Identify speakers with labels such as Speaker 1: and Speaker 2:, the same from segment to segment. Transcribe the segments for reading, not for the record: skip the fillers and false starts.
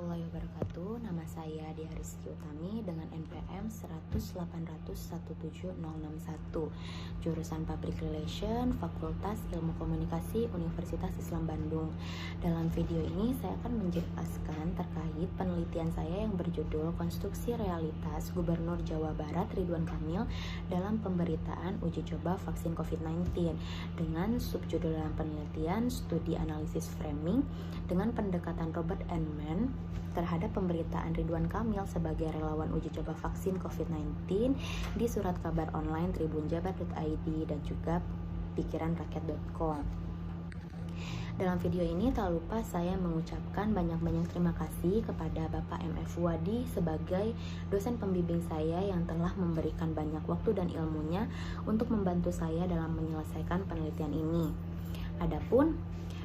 Speaker 1: warahmatullahi wabarakatuh. Nama saya Dia Rizky Utami dengan NPM 108.17061, jurusan Public Relation, Fakultas Ilmu Komunikasi, Universitas Islam Bandung. Dalam video ini saya akan menjelaskan terkait penelitian saya yang berjudul Konstruksi Realitas Gubernur Jawa Barat Ridwan Kamil dalam pemberitaan uji coba vaksin COVID-19 dengan subjudul dalam penelitian Studi Analisis Framing dengan pendekatan Robert Enman terhadap pemberitaan Ridwan Kamil sebagai relawan uji coba vaksin COVID-19 di surat kabar online tribunjabar.id dan juga pikiranrakyat.com. Dalam video ini tak lupa saya mengucapkan banyak-banyak terima kasih kepada Bapak M.F. Wadi sebagai dosen pembimbing saya yang telah memberikan banyak waktu dan ilmunya untuk membantu saya dalam menyelesaikan penelitian ini. Adapun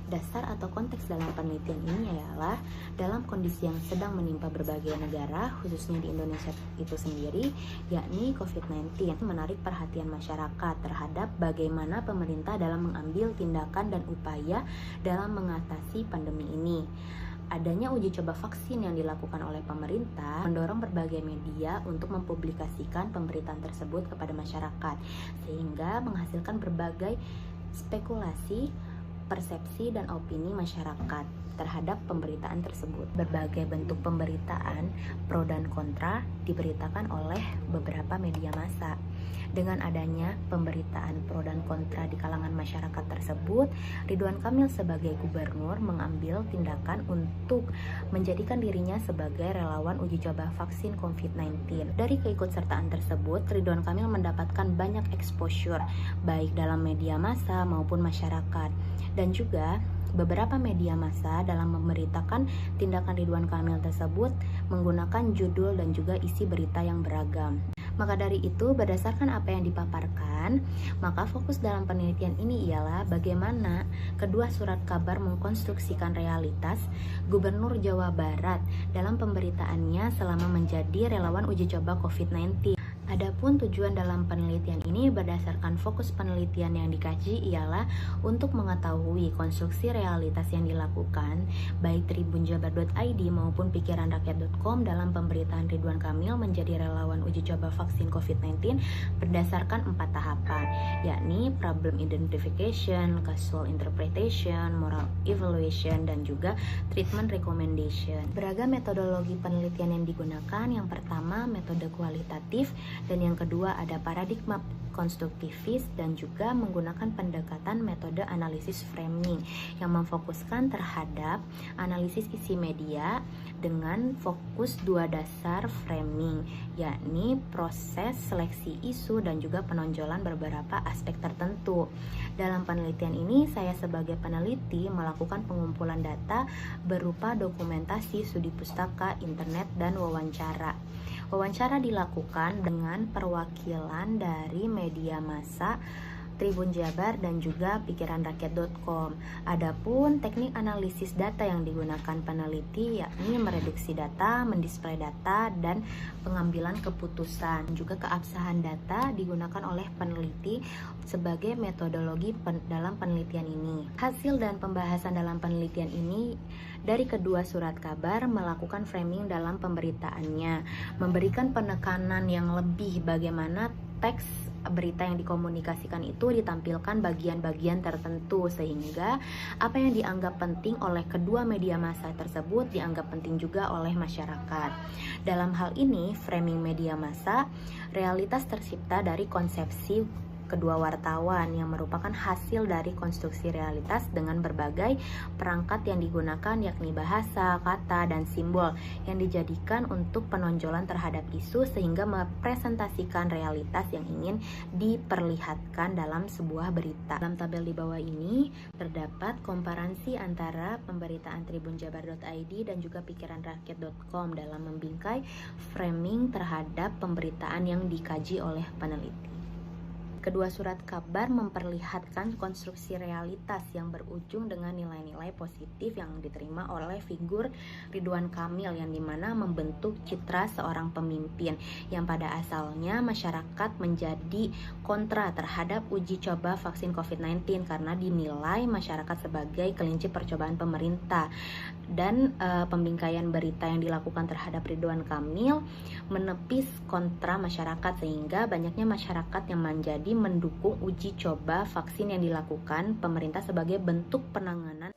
Speaker 1: dasar atau konteks dalam penelitian ini adalah dalam kondisi yang sedang menimpa berbagai negara, khususnya di Indonesia itu sendiri, yakni COVID-19, menarik perhatian masyarakat terhadap bagaimana pemerintah dalam mengambil tindakan dan upaya dalam mengatasi pandemi ini. Adanya uji coba vaksin yang dilakukan oleh pemerintah mendorong berbagai media untuk mempublikasikan pemberitaan tersebut kepada masyarakat, sehingga menghasilkan berbagai spekulasi, persepsi dan opini masyarakat terhadap pemberitaan tersebut. Berbagai bentuk pemberitaan pro dan kontra diberitakan oleh beberapa media massa. Dengan adanya pemberitaan pro dan kontra di kalangan masyarakat tersebut, Ridwan Kamil sebagai gubernur mengambil tindakan untuk menjadikan dirinya sebagai relawan uji coba vaksin COVID-19. Dari keikutsertaan tersebut, Ridwan Kamil mendapatkan banyak exposure baik dalam media massa maupun masyarakat. Dan juga beberapa media massa dalam memberitakan tindakan Ridwan Kamil tersebut menggunakan judul dan juga isi berita yang beragam. Maka dari itu, berdasarkan apa yang dipaparkan, maka fokus dalam penelitian ini ialah bagaimana kedua surat kabar mengkonstruksikan realitas Gubernur Jawa Barat dalam pemberitaannya selama menjadi relawan uji coba COVID-19. Adapun tujuan dalam penelitian ini berdasarkan fokus penelitian yang dikaji ialah untuk mengetahui konstruksi realitas yang dilakukan baik tribunjabar.id maupun pikiranrakyat.com dalam pemberitaan Ridwan Kamil menjadi relawan uji coba vaksin COVID-19 berdasarkan 4 tahapan, yakni problem identification, causal interpretation, moral evaluation, dan juga treatment recommendation. Beragam metodologi penelitian yang digunakan, yang pertama metode kualitatif, dan yang kedua ada paradigma konstruktivis dan juga menggunakan pendekatan metode analisis framing yang memfokuskan terhadap analisis isi media dengan fokus 2 dasar framing, yakni proses seleksi isu dan juga penonjolan beberapa aspek tertentu. Dalam penelitian ini saya sebagai peneliti melakukan pengumpulan data berupa dokumentasi studi pustaka, internet, dan wawancara. Wawancara dilakukan dengan perwakilan dari media massa Tribun Jabar dan juga pikiranrakyat.com. Adapun teknik analisis data yang digunakan peneliti yakni mereduksi data, mendisplay data, dan pengambilan keputusan. Juga keabsahan data digunakan oleh peneliti sebagai metodologi dalam penelitian ini. Hasil dan pembahasan dalam penelitian ini dari kedua surat kabar melakukan framing dalam pemberitaannya, memberikan penekanan yang lebih bagaimana teks berita yang dikomunikasikan itu ditampilkan bagian-bagian tertentu, sehingga apa yang dianggap penting oleh kedua media massa tersebut dianggap penting juga oleh masyarakat. Dalam hal ini, framing media massa, realitas tercipta dari konsepsi kedua wartawan yang merupakan hasil dari konstruksi realitas dengan berbagai perangkat yang digunakan, yakni bahasa, kata, dan simbol yang dijadikan untuk penonjolan terhadap isu sehingga mepresentasikan realitas yang ingin diperlihatkan dalam sebuah berita. Dalam tabel di bawah ini terdapat komparasi antara pemberitaan tribunjabar.id dan juga pikiranrakyat.com dalam membingkai framing terhadap pemberitaan yang dikaji oleh peneliti. Kedua surat kabar memperlihatkan konstruksi realitas yang berujung dengan nilai-nilai positif yang diterima oleh figur Ridwan Kamil, yang dimana membentuk citra seorang pemimpin yang pada asalnya masyarakat menjadi kontra terhadap uji coba vaksin COVID-19 karena dinilai masyarakat sebagai kelinci percobaan pemerintah. Dan pembingkaian berita yang dilakukan terhadap Ridwan Kamil menepis kontra masyarakat, sehingga banyaknya masyarakat yang menjadi mendukung uji coba vaksin yang dilakukan pemerintah sebagai bentuk penanganan